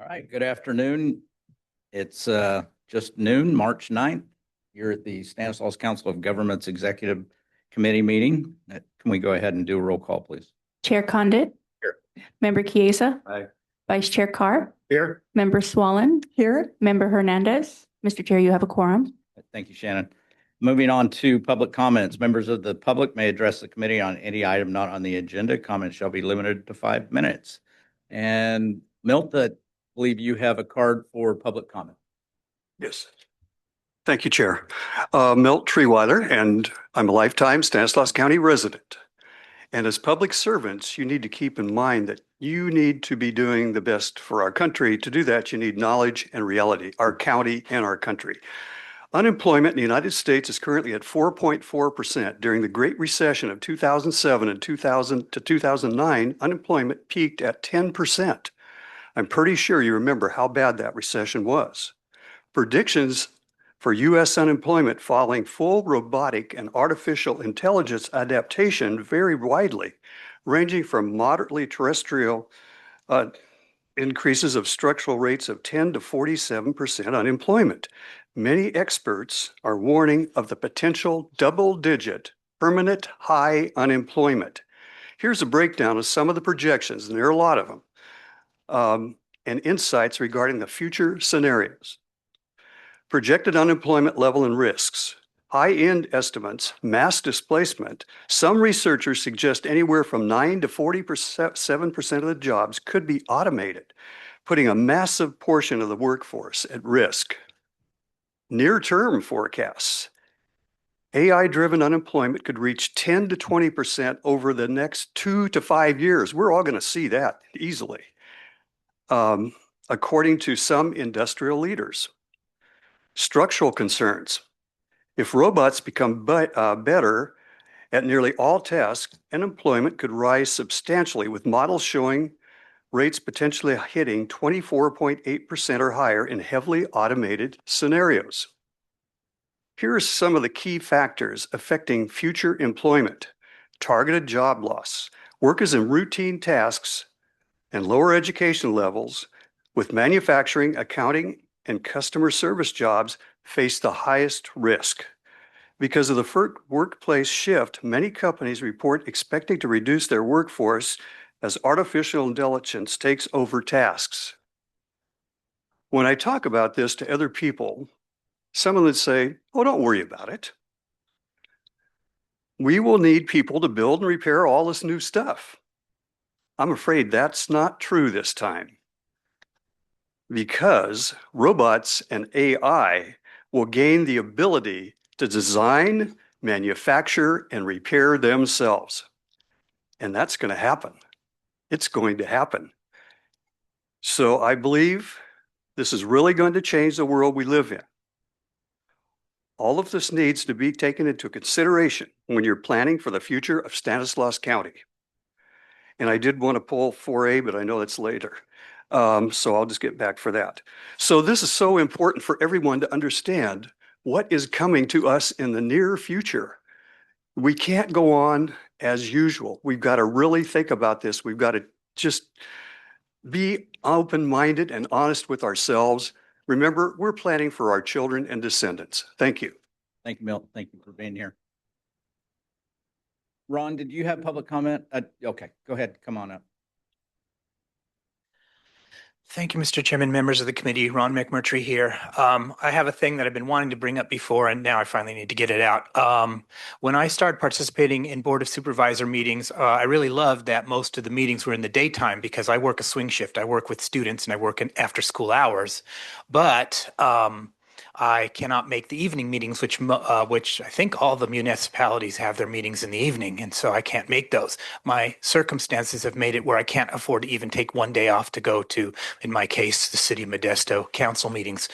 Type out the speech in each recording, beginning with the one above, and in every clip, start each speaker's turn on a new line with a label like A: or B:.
A: All right, good afternoon. It's just noon, March 9th. You're at the Stanislaus Council of Governments Executive Committee meeting. Can we go ahead and do a roll call, please?
B: Chair Condit.
A: Here.
B: Member Chiesa.
A: Aye.
B: Vice Chair Carr.
A: Here.
B: Member Swallen. Here. Member Hernandez. Mr. Chair, you have a quorum.
A: Thank you, Shannon. Moving on to public comments. Members of the public may address the committee on any item not on the agenda. Comments shall be limited to 5 minutes. And Milt, I believe you have a card for public comment.
C: Yes. Thank you, Chair. Milt Treeweiler, and I'm a lifetime Stanislaus County resident. And as public servants, you need to keep in mind that you need to be doing the best for our country. To do that, you need knowledge and reality, our county and our country. Unemployment in the United States is currently at 4.4%. During the Great Recession of 2007 and 2000 to 2009, unemployment peaked at 10%. I'm pretty sure you remember how bad that recession was. Predictions for U.S. unemployment following full robotic and artificial intelligence adaptation vary widely, ranging from moderately terrestrial increases of structural rates of 10 to 47% unemployment. Many experts are warning of the potential double-digit permanent high unemployment. Here's a breakdown of some of the projections, and there are a lot of them, and insights regarding the future scenarios. Projected unemployment level and risks. High-end estimates, mass displacement. Some researchers suggest anywhere from 9 to 47% of the jobs could be automated, putting a massive portion of the workforce at risk. Near-term forecasts. AI-driven unemployment could reach 10 to 20% over the next 2 to 5 years. We're all going to see that easily, according to some industrial leaders. Structural concerns. If robots become better at nearly all tasks, unemployment could rise substantially, with models showing rates potentially hitting 24.8% or higher in heavily automated scenarios. Here are some of the key factors affecting future employment. Targeted job loss. Workers in routine tasks and lower education levels with manufacturing, accounting, and customer service jobs face the highest risk. Because of the workplace shift, many companies report expecting to reduce their workforce as artificial intelligence takes over tasks. When I talk about this to other people, some of them say, "Oh, don't worry about it. We will need people to build and repair all this new stuff." I'm afraid that's not true this time, because robots and AI will gain the ability to design, manufacture, and repair themselves. And that's going to happen. It's going to happen. So I believe this is really going to change the world we live in. All of this needs to be taken into consideration when you're planning for the future of Stanislaus County. And I did want to pull 4A, but I know that's later. So I'll just get back for that. So this is so important for everyone to understand what is coming to us in the near future. We can't go on as usual. We've got to really think about this. We've got to just be open-minded and honest with ourselves. Remember, we're planning for our children and descendants. Thank you.
A: Thank you, Milt. Thank you for being here. Ron, did you have public comment? Okay, go ahead. Come on up.
D: Thank you, Mr. Chairman, members of the committee. Ron McMurtry here. I have a thing that I've been wanting to bring up before, and now I finally need to get it out. When I started participating in Board of Supervisor meetings, I really loved that most of the meetings were in the daytime because I work a swing shift. I work with students and I work in after school hours. But I cannot make the evening meetings, which I think all the municipalities have their meetings in the evening, and so I can't make those. My circumstances have made it where I can't afford to even take one day off to go to, in my case, the City of Modesto council meetings.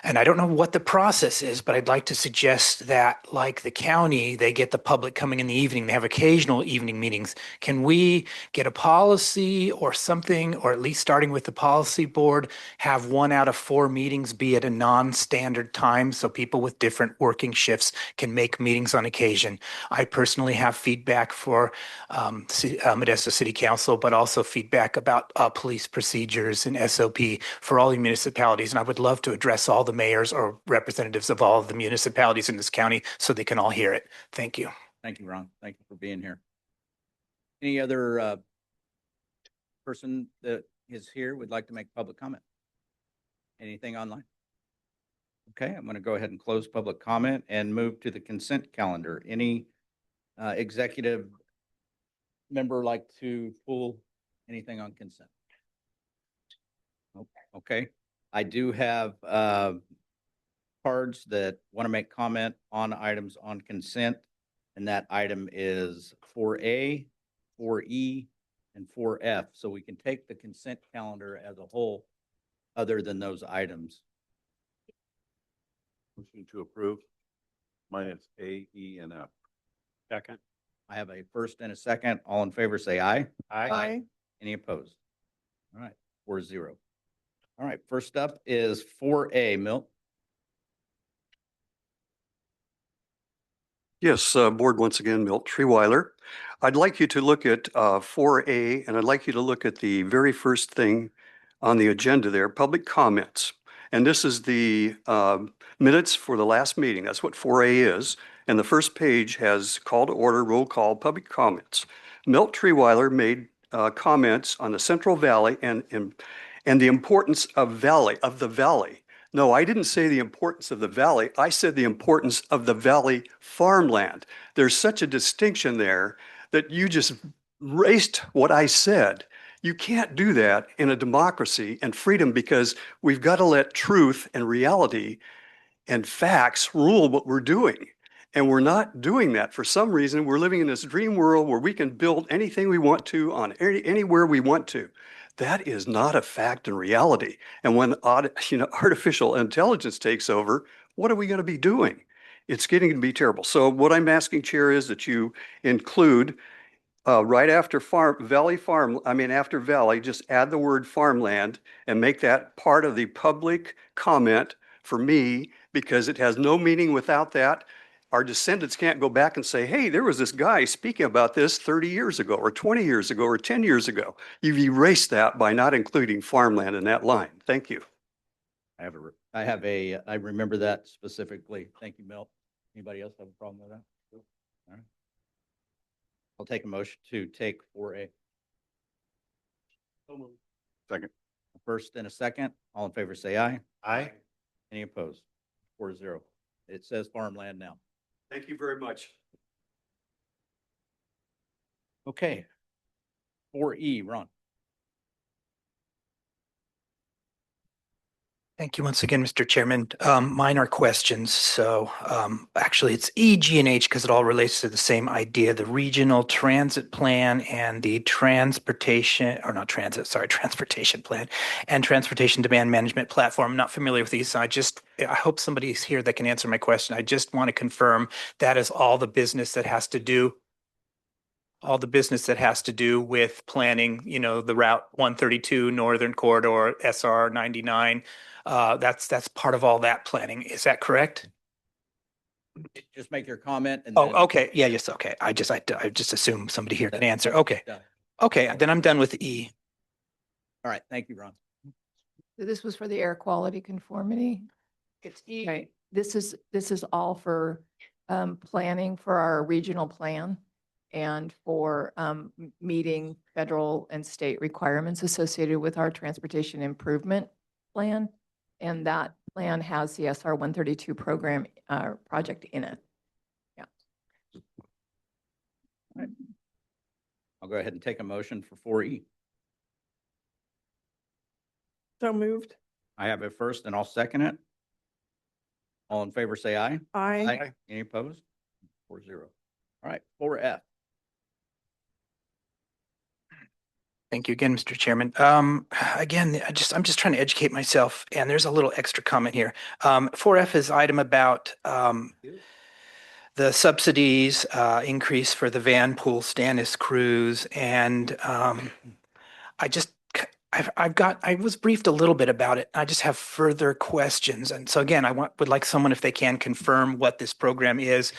D: And I don't know what the process is, but I'd like to suggest that, like the county, they get the public coming in the evening. They have occasional evening meetings. Can we get a policy or something, or at least starting with the policy board, have 1 out of 4 meetings be at a non-standard standard time so people with different working shifts can make meetings on occasion. I personally have feedback for Modesto City Council, but also feedback about police procedures and SOP for all the municipalities. And I would love to address all the mayors or representatives of all of the municipalities in this county so they can all hear it. Thank you.
A: Thank you, Ron. Thank you for being here. Any other person that is here would like to make public comment? Anything online? Okay, I'm going to go ahead and close public comment and move to the consent calendar. Any executive member like to pull anything on consent? Okay, I do have cards that want to make comment on items on consent, and that item is 4A, 4E, and 4F. So we can take the consent calendar as a whole, other than those items.
E: Motion to approve. Mine is A, E, and F.
C: Second.
A: I have a first and a second. All in favor, say aye.
E: Aye.
A: Any opposed? All right, 4-0. All right, first up is 4A, Milt.
C: Yes, Board, once again, Milt Treeweiler. I'd like you to look at 4A, and I'd like you to look at the very first thing on the agenda there, public comments. And this is the minutes for the last meeting. That's what 4A is. And the first page has call to order, roll call, public comments. Milt Treeweiler made comments on the Central Valley and the importance of the valley. No, I didn't say the importance of the valley. I said the importance of the valley farmland. There's such a distinction there that you just erased what I said. You can't do that in a democracy and freedom, because we've got to let truth and reality and facts rule what we're doing. And we're not doing that. For some reason, we're living in this dream world where we can build anything we want to on anywhere we want to. That is not a fact and reality. And when artificial intelligence takes over, what are we going to be doing? It's getting to be terrible. So what I'm asking, Chair, is that you include right after after valley, just add the word farmland and make that part of the public comment for me, because it has no meaning without that. Our descendants can't go back and say, hey, there was this guy speaking about this 30 years ago or 20 years ago or 10 years ago. You've erased that by not including farmland in that line. Thank you.
A: I remember that specifically. Thank you, Milt. Anybody else have a problem with that? All right. I'll take a motion to take 4A.
E: Second.
A: A first and a second. All in favor, say aye.
E: Aye.
A: Any opposed? 4-0. It says farmland now.
C: Thank you very much.
A: Okay. 4E, Ron.
D: Thank you once again, Mr. Chairman. Mine are questions. So actually it's E, G, and H because it all relates to the same idea, the regional transit plan and the transportation plan and transportation demand management platform. I'm not familiar with these. So I hope somebody's here that can answer my question. I just want to confirm that is all the business that has to do with planning, the Route 132 Northern Corridor, SR 99. That's part of all that planning. Is that correct?
A: Just make your comment and
D: Oh,
A: then.
D: okay. Yeah, yes. Okay. I just assume somebody here can answer. Okay.
A: Done.
D: Okay. Then I'm done with E.
A: All right. Thank you, Ron.
F: So this was for the air quality conformity.
B: It's E.
F: Right. This is all for planning for our regional plan and for meeting federal and state requirements associated with our transportation improvement plan. And that plan has the SR 132 program project in it. Yeah.
A: I'll go ahead and take a motion for 4E.
G: So moved.
A: I have a first and I'll second it. All in favor, say aye.
G: Aye.
A: Any opposed? 4-0. All right, 4F.
D: Thank you again, Mr. Chairman. Again, I'm just trying to educate myself, and there's a little extra comment here. 4F is item about the subsidies increase for the Van Pool Stannis cruise, and I was briefed a little bit about it. I just have further questions. And so again, would like someone, if they can, confirm what this program is.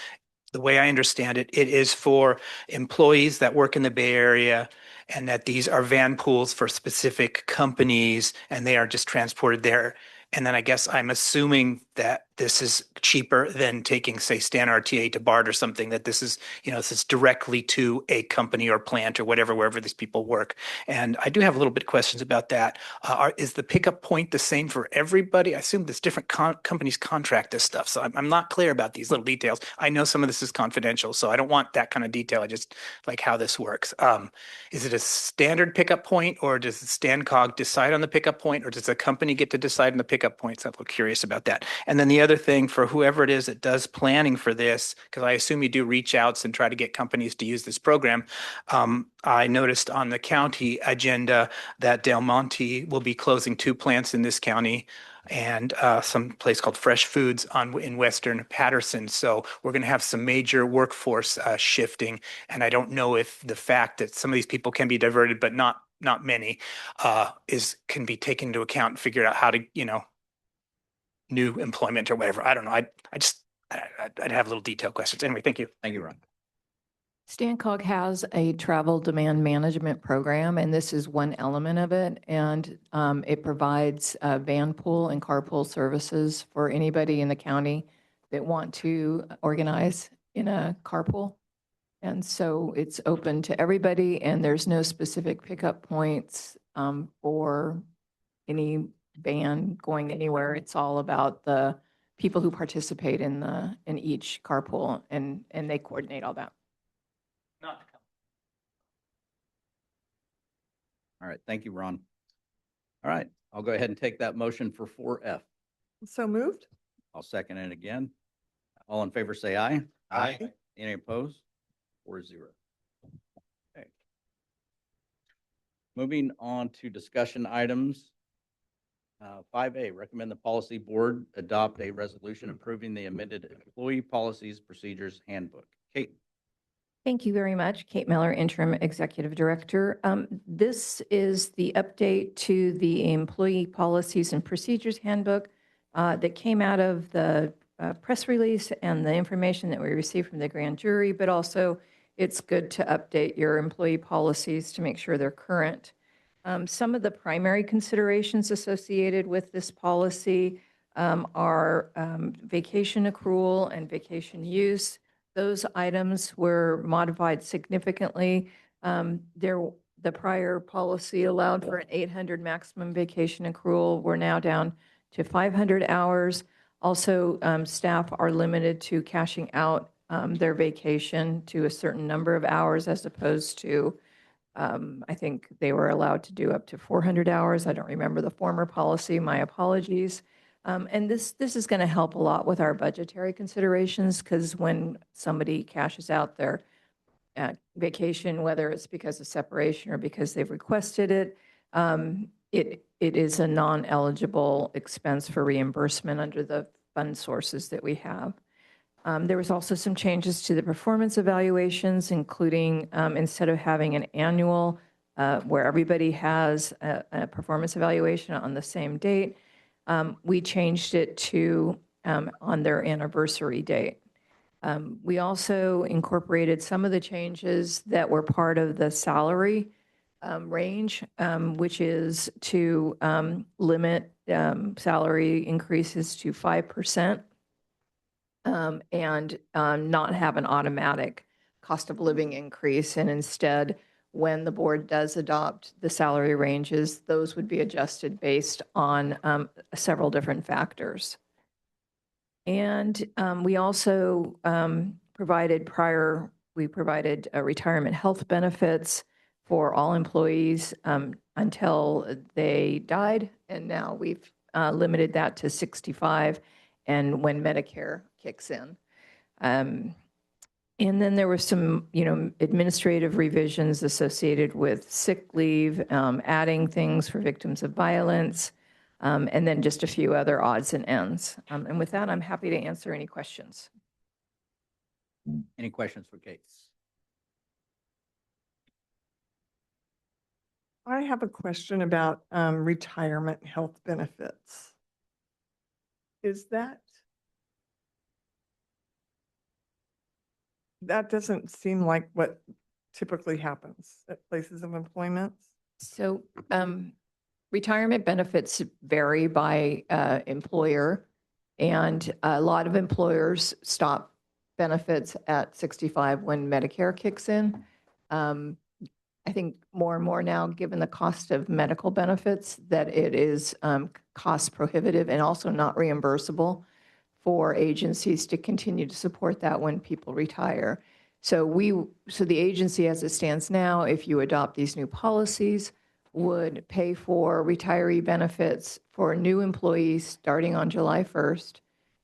D: The way I understand it, it is for employees that work in the Bay Area, and that these are van pools for specific companies, and they are just transported there. And then I guess I'm assuming that this is cheaper than taking, say, Stan RTA to BART or something, that this is, this is directly to a company or plant or whatever, wherever these people work. And I do have a little bit of questions about that. Is the pickup point the same for everybody? I assume there's different companies contract this stuff. So I'm not clear about these little details. I know some of this is confidential, so I don't want that kind of detail. I just like how this works. Is it a standard pickup point, or does StanCog decide on the pickup point, or does the company get to decide on the pickup point? So I'm a little curious about that. And then the other thing, for whoever it is that does planning for this, because I assume you do reach outs and try to get companies to use this program. I noticed on the county agenda that Del Monte will be closing 2 plants in this county, and some place called Fresh Foods in Western Patterson. So we're going to have some major workforce shifting. And I don't know if the fact that some of these people can be diverted, but not many, can be taken into account and figured out how to, new employment or whatever. I don't know. I'd have little detailed questions. Anyway, thank you.
A: Thank you, Ron.
F: StanCog has a travel demand management program, and this is one element of it. And it provides van pool and carpool services for anybody in the county that want to organize in a carpool. And so it's open to everybody, and there's no specific pickup points for any van going anywhere. It's all about the people who participate in each carpool, and they coordinate all that.
A: All right, thank you, Ron. All right, I'll go ahead and take that motion for 4F.
G: So moved.
A: I'll second it again. All in favor, say aye.
E: Aye.
A: Any opposed? 4-0. Okay. Moving on to discussion items. 5A, recommend the policy board adopt a resolution approving the amended employee policies procedures handbook. Kate.
B: Thank you very much. Kate Miller, Interim Executive Director. This is the update to the Employee Policies and Procedures Handbook that came out of the press release and the information that we received from the grand jury, but also it's good to update your employee policies to make sure they're current. Some of the primary considerations associated with this policy are vacation accrual and vacation use. Those items were modified significantly. The prior policy allowed for an 800 maximum vacation accrual. We're now down to 500 hours. Also, staff are limited to cashing out their vacation to a certain number of hours, as opposed to, I think they were allowed to do up to 400 hours. I don't remember the former policy. My apologies. And this is going to help a lot with our budgetary considerations, because when somebody cashes out their vacation, whether it's because of separation or because they've requested it, it is a non-eligible expense for reimbursement under the fund sources that we have. There was also some changes to the performance evaluations, including instead of having an annual where everybody has a performance evaluation on the same date, we changed it to on their anniversary date. We also incorporated some of the changes that were part of the salary range, which is to limit salary increases to 5%, and not have an automatic cost of living increase. And instead, when the board does adopt the salary ranges, those would be adjusted based on several different factors. And we also provided retirement health benefits for all employees until they died. And now we've limited that to 65 and when Medicare kicks in. And then there were some, administrative revisions associated with sick leave, adding things for victims of violence, and then just a few other odds and ends. And with that, I'm happy to answer any questions.
A: Any questions for Kate?
G: I have a question about retirement health benefits. Is that doesn't seem like what typically happens at places of employment?
B: So retirement benefits vary by employer, and a lot of employers stop benefits at 65 when Medicare kicks in. I think more and more now, given the cost of medical benefits, that it is cost prohibitive and also not reimbursable for agencies to continue to support that when people retire. So the agency as it stands now, if you adopt these new policies, would pay for retiree benefits for new employees starting on July 1st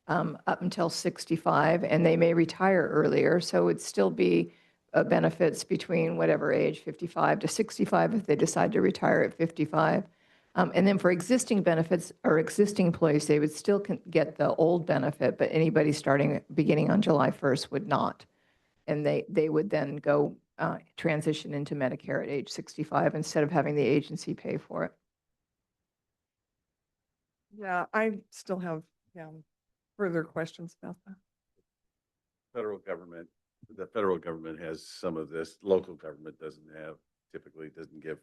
B: up until 65, and they may retire earlier. So it would still be benefits between whatever age, 55 to 65, if they decide to retire at 55. And then for existing benefits or existing employees, they would still get the old benefit, but anybody beginning on July 1st would not. And they would then go transition into Medicare at age 65 instead of having the agency pay for it.
G: Yeah, I still have further questions about that.
E: The federal government has some of this. Local government typically doesn't give,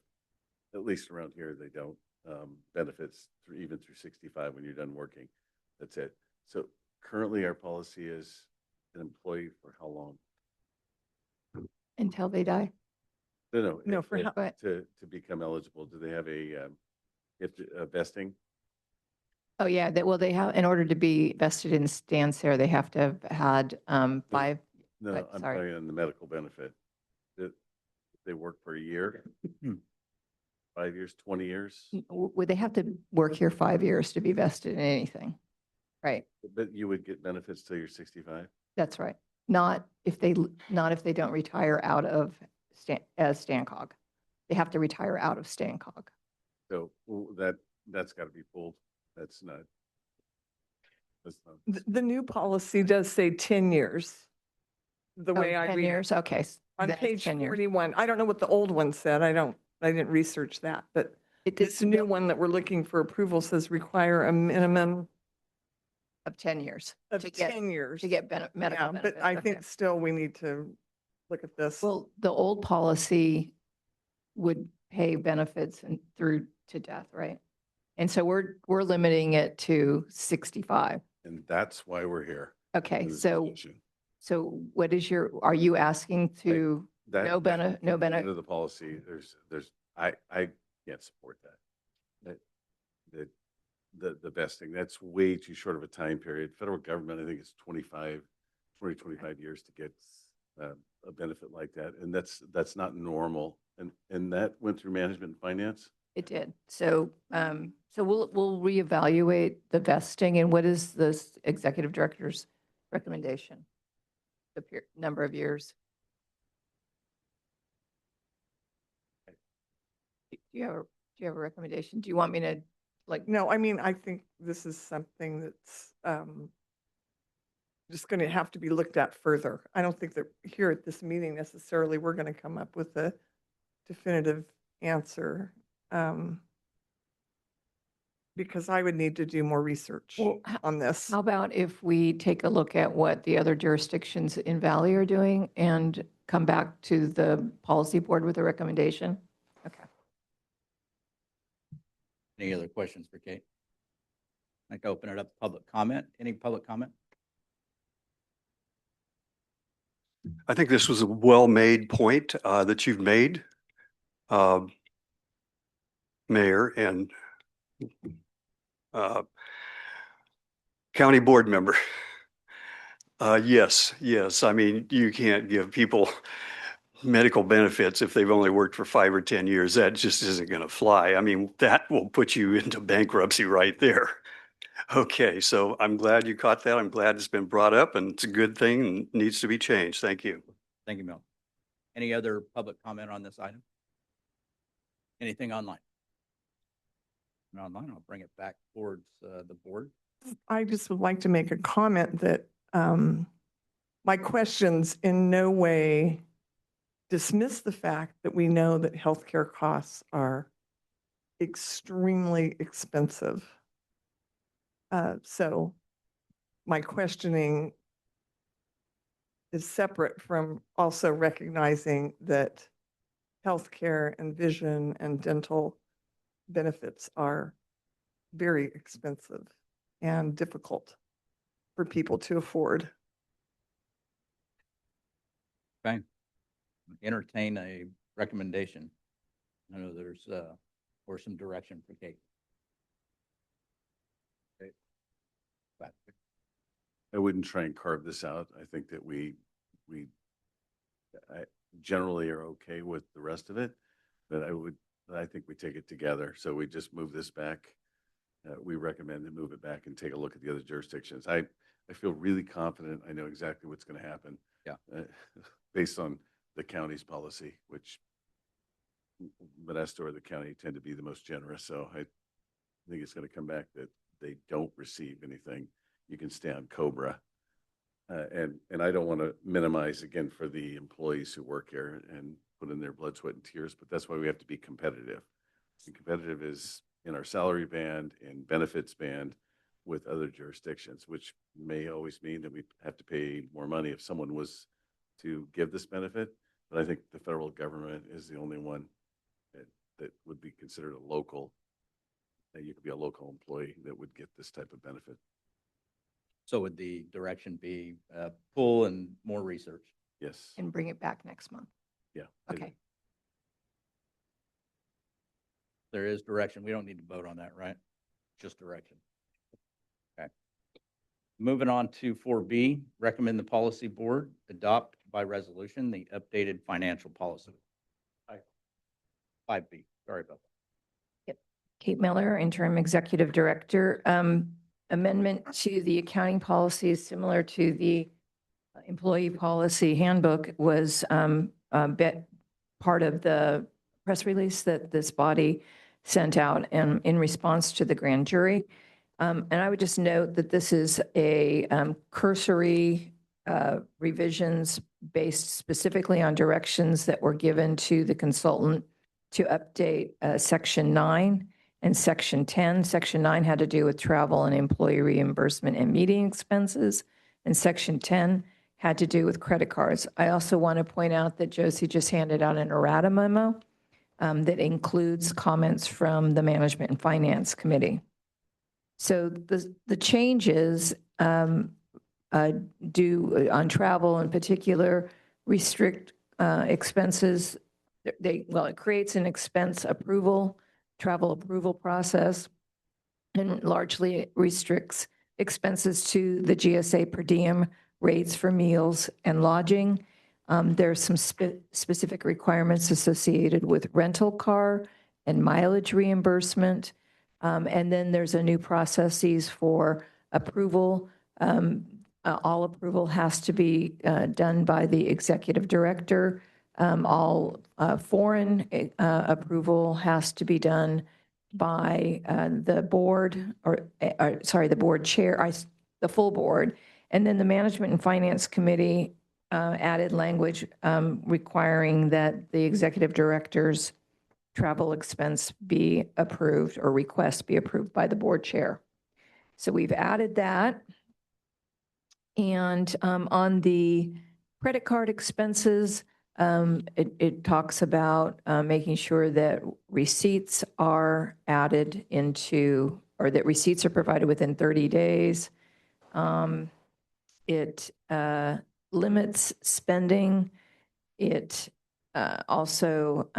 E: at least around here, they don't, benefits even through 65 when you're done working. That's it. So currently our policy is an employee for how long?
B: Until they die.
G: No, for how-
B: But-
E: to become eligible, do they have a vesting?
B: Oh, yeah, they have, in order to be vested in Stancer, they have to have had 5.
E: No,
B: But,
E: I'm
B: sorry.
E: talking on the medical benefit. That they work for a year, 5 years, 20 years,
B: Would they have to work here 5 years to be vested in anything? Right,
E: but you would get benefits till you're 65?
B: that's right. Not if they don't retire out of as Stancog. They have to retire out of Stancog.
E: So that's got to be pulled. That's not.
G: The new policy does say 10 years. The way I
B: 10
G: read it.
B: years, okay.
G: On
B: then it's
G: page
B: 10 years.
G: 41, I don't know what the old one said. I didn't research that, but this new one that we're looking for approval says require a minimum
B: Of 10 years.
G: of
B: to get
G: 10 years.
B: medical
G: Yeah,
B: benefits.
G: but I
B: okay.
G: think still we need to look at this.
B: Well, the old policy would pay benefits through to death, right? And so we're limiting it to 65.
E: And that's why we're here.
B: Okay,
E: in this
B: so
E: discussion.
B: what is are you asking to
E: That-
B: no
E: that-
B: benefit?
E: Under the policy, I can't support that. The vesting, that's way too short of a time period. Federal government, I think it's 25 years to get a benefit like that. And that's not normal. And that went through management and finance.
B: It did. So we'll reevaluate the vesting, and what is this executive director's recommendation? The number of years? Do you have a recommendation? Do you want me to, like,
G: No, I mean, I think this is something that's just going to have to be looked at further. I don't think that here at this meeting necessarily we're going to come up with a definitive answer. Because I would need to do more research
B: Well,
G: on this.
B: how about if we take a look at what the other jurisdictions in Valley are doing and come back to the policy board with a recommendation? Okay.
A: Any other questions for Kate? I'd like to open it up to public comment. Any public comment?
C: I think this was a well-made point that you've made, Mayor and county board member. Yes. I mean, you can't give people medical benefits if they've only worked for 5 or 10 years. That just isn't going to fly. I mean, that will put you into bankruptcy right there. Okay, so I'm glad you caught that. I'm glad it's been brought up, and it's a good thing and needs to be changed. Thank you.
A: Thank you, Mel. Any other public comment on this item? Anything online? Online, I'll bring it back towards the board.
G: I just would like to make a comment that my questions in no way dismiss the fact that we know that healthcare costs are extremely expensive. So my questioning is separate from also recognizing that healthcare and vision and dental benefits are very expensive and difficult for people to afford.
A: Okay. Entertain a recommendation. I know there's, or some direction for Kate. Okay. Back.
E: I wouldn't try and carve this out. I think that I generally are okay with the rest of it, but I think we take it together. So we just move this back. We recommend to move it back and take a look at the other jurisdictions. I feel really confident. I know exactly what's going to happen.
A: Yeah.
E: Based on the county's policy, which Modesto or the county tend to be the most generous. So I think it's going to come back that they don't receive anything. You can stay on COBRA. And I don't want to minimize again for the employees who work here and put in their blood, sweat, and tears, but that's why we have to be competitive. And competitive is in our salary band and benefits band with other jurisdictions, which may always mean that we have to pay more money if someone was to give this benefit. But I think the federal government is the only one that would be considered a local, that you could be a local employee that would get this type of benefit.
A: So would the direction be pull and more research?
E: Yes.
F: And bring it back next month.
E: Yeah.
F: Okay.
A: There is direction. We don't need to vote on that, right? Just direction. Okay. Moving on to 4B, recommend the policy board adopt by resolution the updated financial policy. 5B, sorry about that.
B: Kate Miller, Interim Executive Director. Amendment to the accounting policy similar to the employee policy handbook was part of the press release that this body sent out in response to the grand jury. And I would just note that this is a cursory revisions based specifically on directions that were given to the consultant to update Section 9 and Section 10. Section 9 had to do with travel and employee reimbursement and meeting expenses, and Section 10 had to do with credit cards. I also want to point out that Josie just handed out an errata memo that includes comments from the Management and Finance Committee. So the changes do on travel in particular restrict expenses. It creates an expense approval, travel approval process, and largely restricts expenses to the GSA per diem rates for meals and lodging. There's some specific requirements associated with rental car and mileage reimbursement. And then there's a new processes for approval. All approval has to be done by the executive director. All foreign approval has to be done by the board, the board chair, the full board. And then the Management and Finance Committee added language requiring that the executive director's travel expense be approved or request be approved by the board chair. So we've added that. And on the credit card expenses, it talks about making sure that receipts are added into, or that receipts are provided within 30 days. It limits spending. It also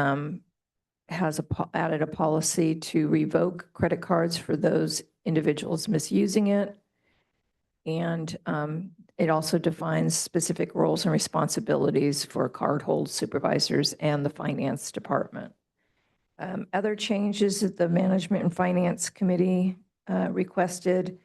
B: has added a policy to revoke credit cards for those individuals misusing it. And it also defines specific roles and responsibilities for cardhold supervisors and the finance department. Other changes that the Management and Finance Committee requested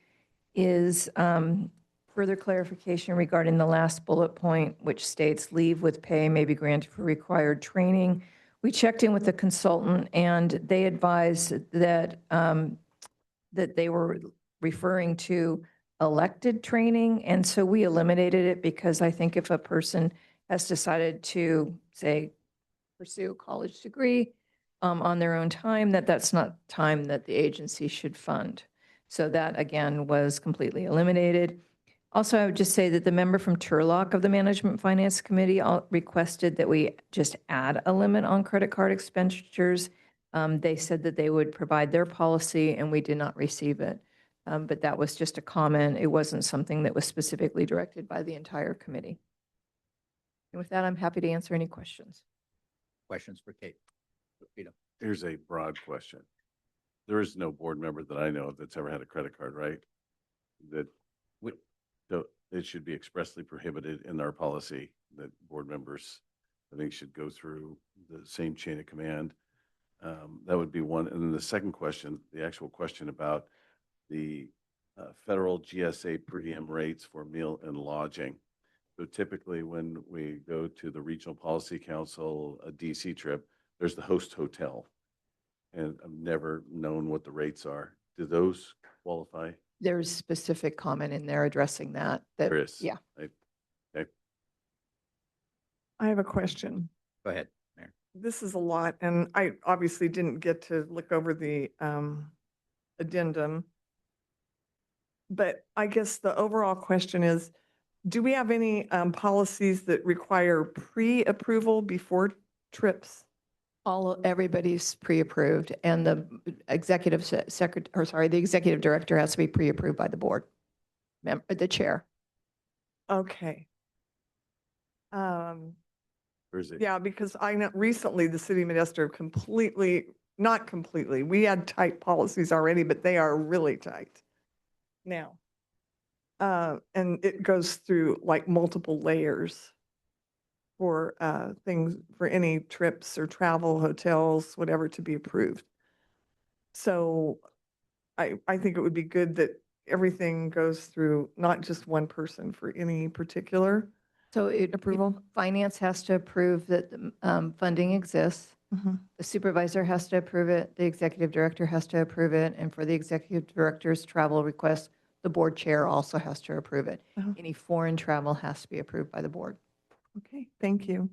B: is further clarification regarding the last bullet point, which states leave with pay may be granted for required training. We checked in with the consultant and they advised that that they were referring to elected training. And so we eliminated it because I think if a person has decided to, say, pursue a college degree, on their own time, that's not time that the agency should fund. So that, again, was completely eliminated. Also, I would just say that the member from Turlock of the Management Finance Committee requested that we just add a limit on credit card expenditures. They said that they would provide their policy, and we did not receive it. But that was just a comment. It wasn't something that was specifically directed by the entire committee. And with that, I'm happy to answer any questions.
A: Questions for Kate? Peter?
E: Here's a broad question. There is no board member that I know of that's ever had a credit card, right? That would, so it should be expressly prohibited in our policy that board members, I think, should go through the same chain of command. That would be one. And then the second question, the actual question about the federal GSA per diem rates for meal and lodging. So typically when we go to the Regional Policy Council, a DC trip, there's the host hotel. And I've never known what the rates are. Do those qualify?
F: There's specific comment in there addressing that.
E: There is.
F: Yeah.
G: I have a question.
A: Go ahead, Mayor.
G: This is a lot, and I obviously didn't get to look over the addendum. But I guess the overall question is, do we have any policies that require pre-approval before trips?
F: Everybody's pre-approved, and the executive the executive director has to be pre-approved by the board, the chair.
G: Okay.
E: Or is it?
G: Yeah, because I know recently the city of Modesto not completely, we had tight policies already, but they are really tight now. And it goes through like multiple layers for things, for any trips or travel, hotels, whatever, to be approved. So I think it would be good that everything goes through not just one person for any particular.
F: So
G: Approval?
F: Finance has to approve that the funding exists. The supervisor has to approve it. The executive director has to approve it. And for the executive director's travel request, the board chair also has to approve it.
G: Uh-huh.
F: Any foreign travel has to be approved by the board.
G: Okay, thank you.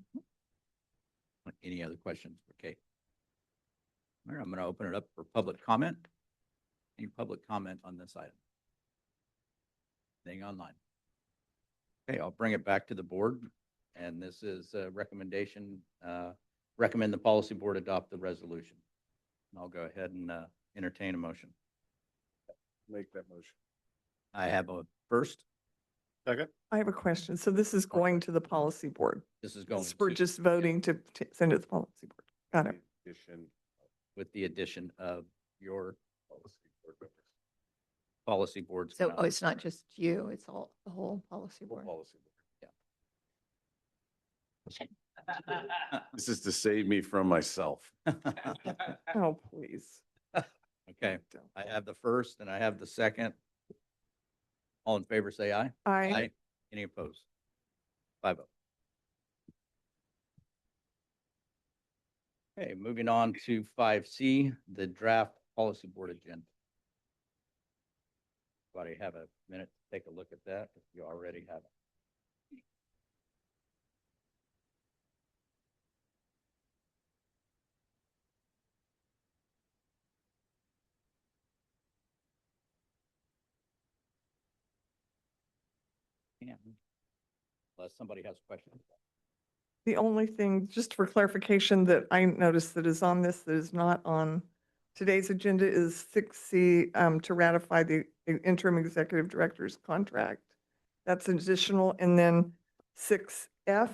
A: Any other questions for Kate? All right, I'm going to open it up for public comment. Any public comment on this item? Anything online? Okay, I'll bring it back to the board. And this is a recommendation, recommend the policy board adopt the resolution. And I'll go ahead and entertain a motion.
E: Make that motion.
A: I have a first.
E: Second.
G: I have a question. So this is going to the policy board.
A: This is going
G: We're
A: to,
G: just voting to send it to the policy board. Got it.
E: Addition
A: with the addition of your
E: policy board members.
A: policy boards.
F: So it's not just you, it's all, the whole policy
E: Full
F: board.
E: policy board. This is to save me from myself.
G: Oh, please.
A: Okay, I have the first and I have the second. All in favor, say aye.
G: I
A: Any opposed? 5-0. Okay, moving on to 5C, the draft policy board agenda. Everybody have a minute to take a look at that if you already have it. Yeah. Unless somebody has questions.
G: The only thing, just for clarification, that I noticed that is on this, that is not on today's agenda is 6C, to ratify the interim executive director's contract. That's additional. And then 6F,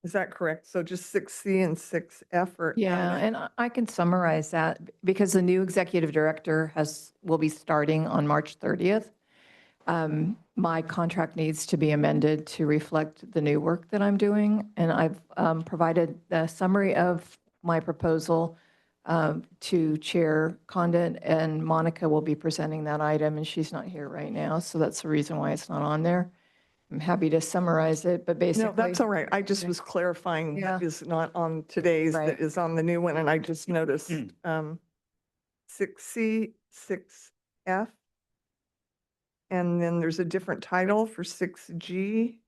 G: is that correct? So just 6C and 6F are.
F: Yeah,
G: added.
F: and I can summarize that because the new executive director will be starting on March 30th. My contract needs to be amended to reflect the new work that I'm doing. And I've provided the summary of my proposal to Chair Condit, and Monica will be presenting that item, and she's not here right now. So that's the reason why it's not on there. I'm happy to summarize it, but basically.
G: No, that's all right. I just was clarifying
F: Yeah.
G: what is not on today's,
F: Right.
G: that is on the new one, and I just noticed 6C, 6F. And then there's a different title for 6G.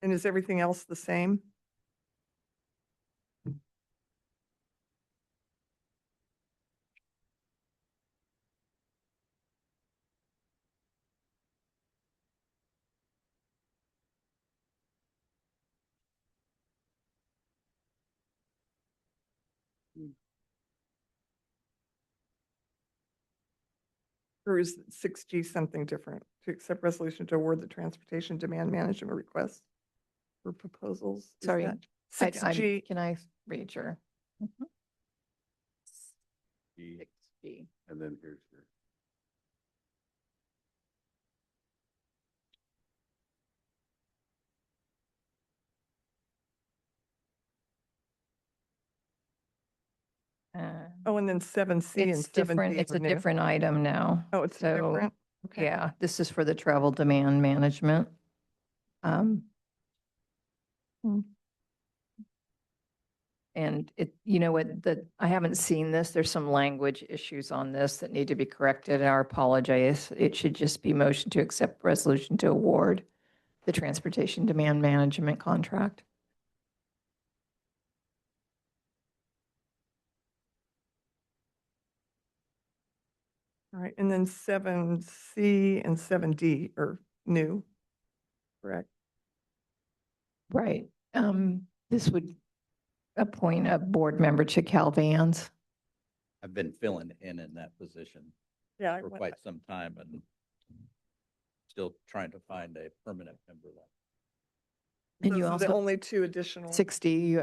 G: And is everything else the same? Or is 6G something different? To accept resolution to award the transportation demand management request for proposals? Is
B: Sorry,
G: that
B: I-
G: 6G?
B: Can I read your?
E: E,
B: 6G.
E: and then here's your.
G: Oh, and then 7C and
B: It's different,
G: 7D
B: it's
G: are
B: a
G: new.
B: different item now.
G: Oh, it's
B: So,
G: different? Okay.
B: yeah, this is for the travel demand management. Um,
G: Hmm.
B: And it, you know what, I haven't seen this. There's some language issues on this that need to be corrected. I apologize. It should just be motion to accept resolution to award the transportation demand management contract.
G: All right, and then 7C and 7D are new, correct?
B: Right. This would appoint a board member to Cal Vans.
A: I've been filling in that position
G: Yeah.
A: for quite some time and still trying to find a permanent member.
B: And you
G: Those are the
B: also,
G: only two additional.
B: 60,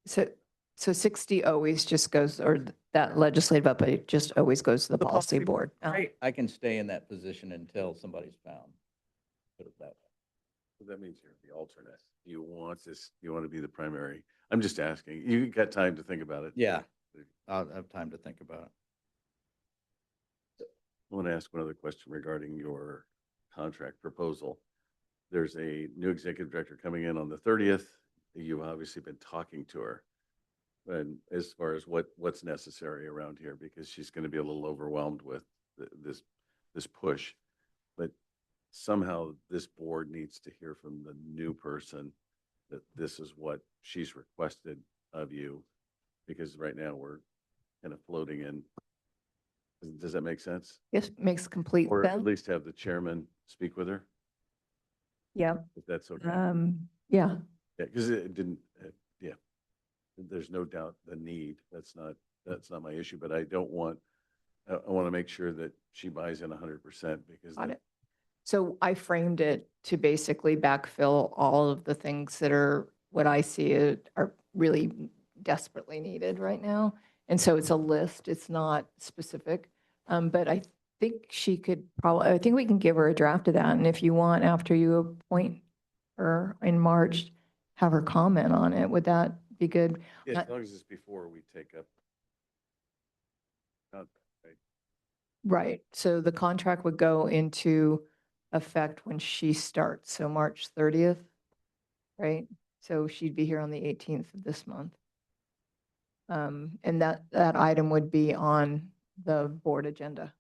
B: so 60 always just goes, or that legislative update just always goes to the policy board.
G: Right.
A: I can stay in that position until somebody's found. Put it that way.
E: So that means you're the alternate. Do you want this, do you want to be the primary? I'm just asking. You got time to think about it.
A: Yeah, I'll have time to think about it.
E: I want to ask one other question regarding your contract proposal. There's a new executive director coming in on the 30th. You've obviously been talking to her. And as far as what's necessary around here, because she's going to be a little overwhelmed with this push. But somehow this board needs to hear from the new person that this is what she's requested of you. Because right now we're kind of floating in. Does that make sense?
B: Yes, makes complete
E: Or at
B: sense.
E: least have the chairman speak with her,
B: Yeah.
E: if that's okay.
B: Yeah,
E: Yeah, because it didn't, yeah. There's no doubt the need. That's not my issue, but I don't want, I want to make sure that she buys in 100% because
B: got
E: that-
B: it. So I framed it to basically backfill all of the things that are, what I see are really desperately needed right now. And so it's a list, it's not specific. But I think she could probably, I think we can give her a draft of that. And if you want, after you appoint her in March, have her comment on it. Would that be good?
E: yeah, as long as it's before we take up. Right?
B: Right. So the contract would go into effect when she starts, so March 30th, right? So she'd be here on the 18th of this month. And that item would be on the board agenda.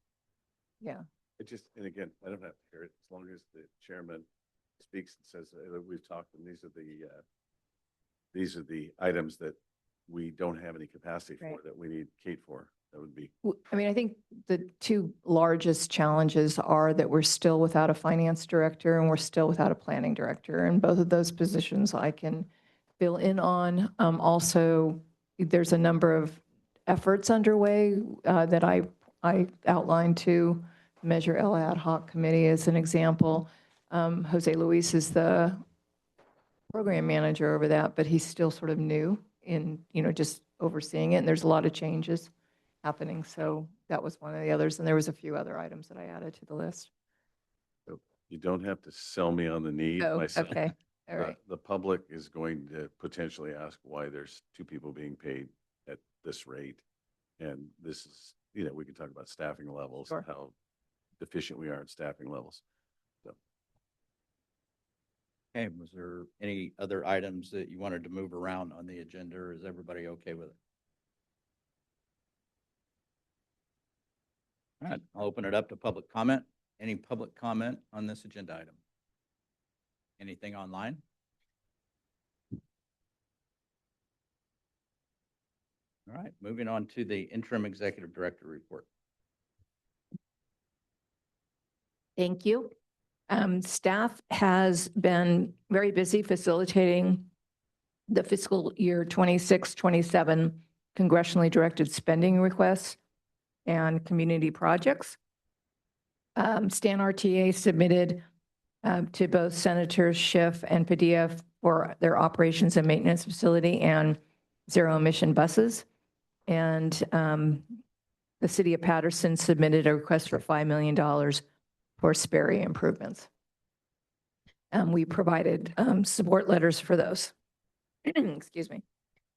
B: Yeah.
E: It just, and again, I don't have to hear it as long as the chairman speaks and says, we've talked and these are the items that we don't have any capacity for,
B: Right.
E: that we need Kate for. That would be,
B: I mean, I think the two largest challenges are that we're still without a finance director and we're still without a planning director. And both of those positions I can fill in on. Also, there's a number of efforts underway that I outlined to Measure L ad hoc committee as an example. Jose Luis is the program manager over that, but he's still sort of new in, just overseeing it. And there's a lot of changes happening. So that was one of the others. And there was a few other items that I added to the list.
E: you don't have to sell me on the need
B: Oh,
E: myself.
B: okay. All right.
E: The public is going to potentially ask why there's two people being paid at this rate. And this is, we can talk about staffing levels,
B: Sure.
E: how deficient we are in staffing levels.
A: Okay, was there any other items that you wanted to move around on the agenda, or is everybody okay with it? All right, I'll open it up to public comment. Any public comment on this agenda item? Anything online? All right, moving on to the interim executive director report.
B: Thank you. Staff has been very busy facilitating the fiscal year 26, 27 congressionally directed spending requests and community projects. Stan RTA submitted to both Senators Schiff and Padilla for their operations and maintenance facility and zero emission buses. And the city of Patterson submitted a request for $5 million for Sperry improvements. We provided support letters for those. Excuse me.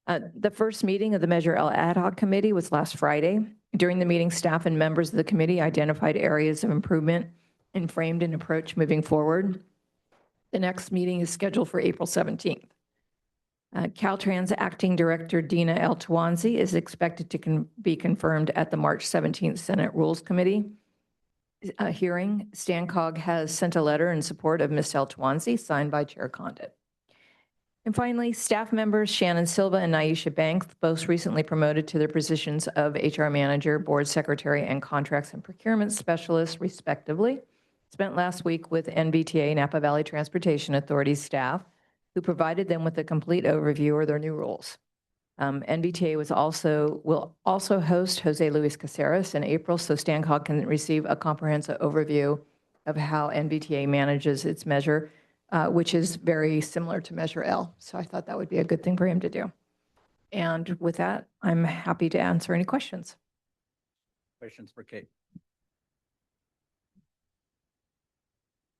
B: The first meeting of the Measure L Ad Hoc Committee was last Friday. During the meeting, staff and members of the committee identified areas of improvement and framed an approach moving forward. The next meeting is scheduled for April 17th. Caltrans Acting Director Dina El Tawanzi is expected to be confirmed at the March 17th Senate Rules Committee hearing. StanCog has sent a letter in support of Ms. El Tawanzi, signed by Chair Condit. And finally, staff members Shannon Silva and Naisha Banks, both recently promoted to their positions of HR Manager, Board Secretary, and Contracts and Procurement Specialist, respectively, spent last week with NBTA, Napa Valley Transportation Authority staff, who provided them with a complete overview of their new roles. NBTA will also host Jose Luis Caceres in April, so StanCog can receive a comprehensive overview of how NBTA manages its measure, which is very similar to Measure L. So I thought that would be a good thing for him to do. And with that, I'm happy to answer any questions.
A: Questions for Kate?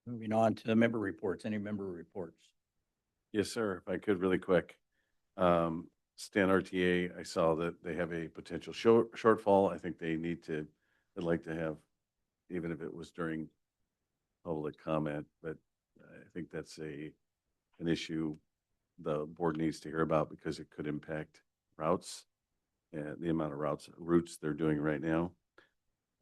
A: Moving on to member reports. Any member reports?
E: Yes, sir. If I could really quick. Stan RTA, I saw that they have a potential shortfall. I think they need to, they'd like to have, even if it was during public comment, but I think that's an issue the board needs to hear about because it could impact routes and the amount of routes they're doing right now.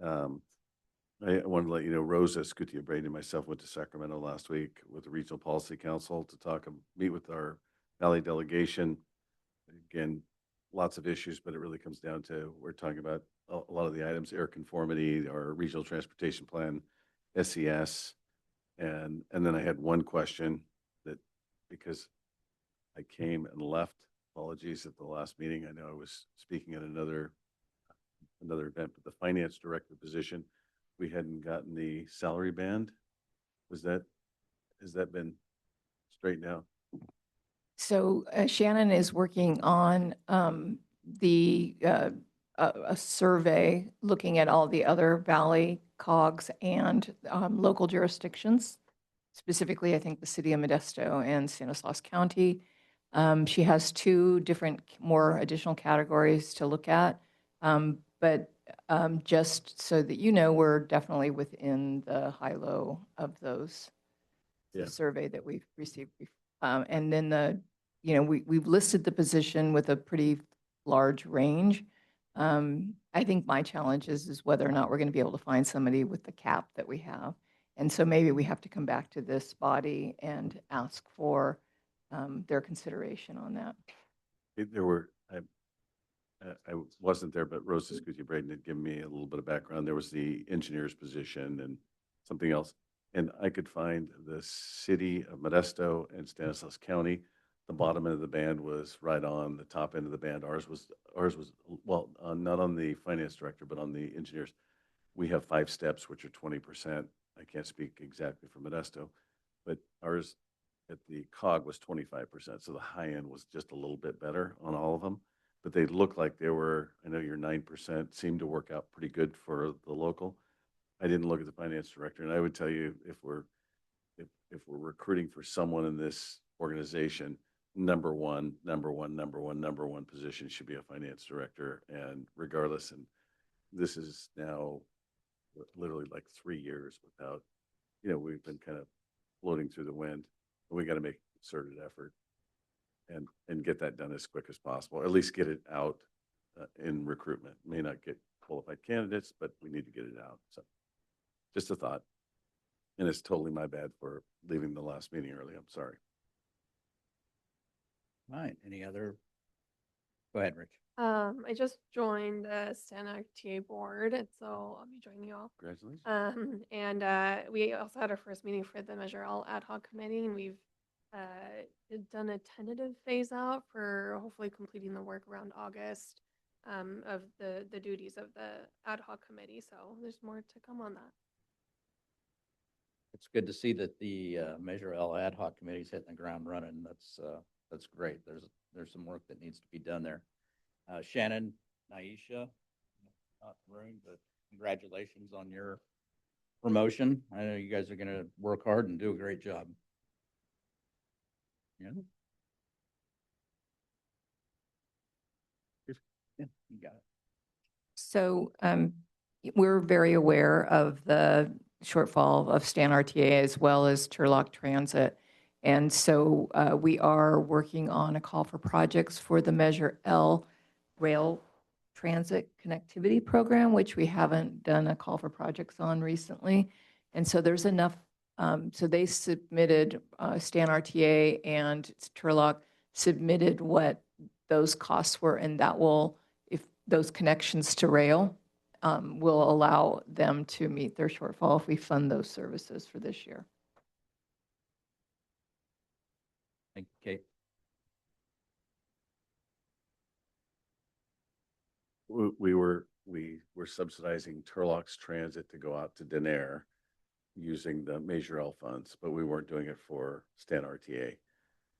E: I wanted to let you know, Rosa Scutia-Braden and myself went to Sacramento last week with the Regional Policy Council to meet with our Valley delegation. Again, lots of issues, but it really comes down to, we're talking about a lot of the items, air conformity, our regional transportation plan, SES. And then I had one question that, because I came and left, apologies, at the last meeting. I know I was speaking at another event, but the finance director position, we hadn't gotten the salary band. Has that been straightened out?
B: So Shannon is working on a survey looking at all the other Valley COGs and local jurisdictions, specifically, I think, the city of Modesto and Stanislaus County. She has two different, more additional categories to look at. But just so that you know, we're definitely within the high-low of those
E: Yeah.
B: survey that we've received. And then we've listed the position with a pretty large range. I think my challenge is whether or not we're going to be able to find somebody with the cap that we have. And so maybe we have to come back to this body and ask for their consideration on that.
E: I wasn't there, but Rosa Scutia-Braden had given me a little bit of background. There was the engineer's position and something else. And I could find the city of Modesto and Stanislaus County. The bottom end of the band was right on the top end of the band. Ours was well, not on the finance director, but on the engineers. We have 5 steps, which are 20%. I can't speak exactly for Modesto, but ours at the COG was 25%. So the high end was just a little bit better on all of them, but they looked like they were, I know your 9% seemed to work out pretty good for the local. I didn't look at the finance director, and I would tell you, if we're recruiting for someone in this organization, number one position should be a finance director, and regardless. And this is now literally like 3 years without, we've been kind of floating through the wind, and we got to make a concerted effort and get that done as quick as possible, or at least get it out in recruitment. May not get qualified candidates, but we need to get it out. So just a thought. And it's totally my bad for leaving the last meeting early. I'm sorry.
A: All right. Any other? Go ahead, Rich.
H: I just joined the Santa TA board, and so I'll be joining you all.
E: Congratulations.
H: And we also had our first meeting for the Measure L Ad Hoc Committee, and we've done a tentative phase out for hopefully completing the work around August. of the duties of the ad hoc committee. So there's more to come on that.
A: It's good to see that the Measure L ad hoc committee is hitting the ground running. That's great. There's some work that needs to be done there. Shannon, Naisha, not in the room, but congratulations on your promotion. I know you guys are going to work hard and do a great job. Yeah. Yeah, you got it.
B: So we're very aware of the shortfall of Stan RTA as well as Turlock Transit. And so we are working on a call for projects for the Measure L rail transit connectivity program, which we haven't done a call for projects on recently. And so there's enough, so they submitted, Stan RTA and Turlock submitted what those costs were, and that will, if those connections to rail will allow them to meet their shortfall if we fund those services for this year.
A: Thank you, Kate.
E: We were subsidizing Turlock's transit to go out to Denair using the Measure L funds, but we weren't doing it for Stan RTA.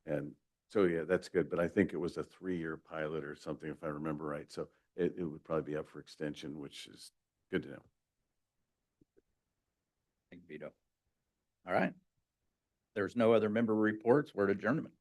E: And so, yeah, that's good. But I think it was a 3-year pilot or something, if I remember right. So it would probably be up for extension, which is good to know.
A: Thank you, Vito. All right. There's no other member reports. We're at adjournment.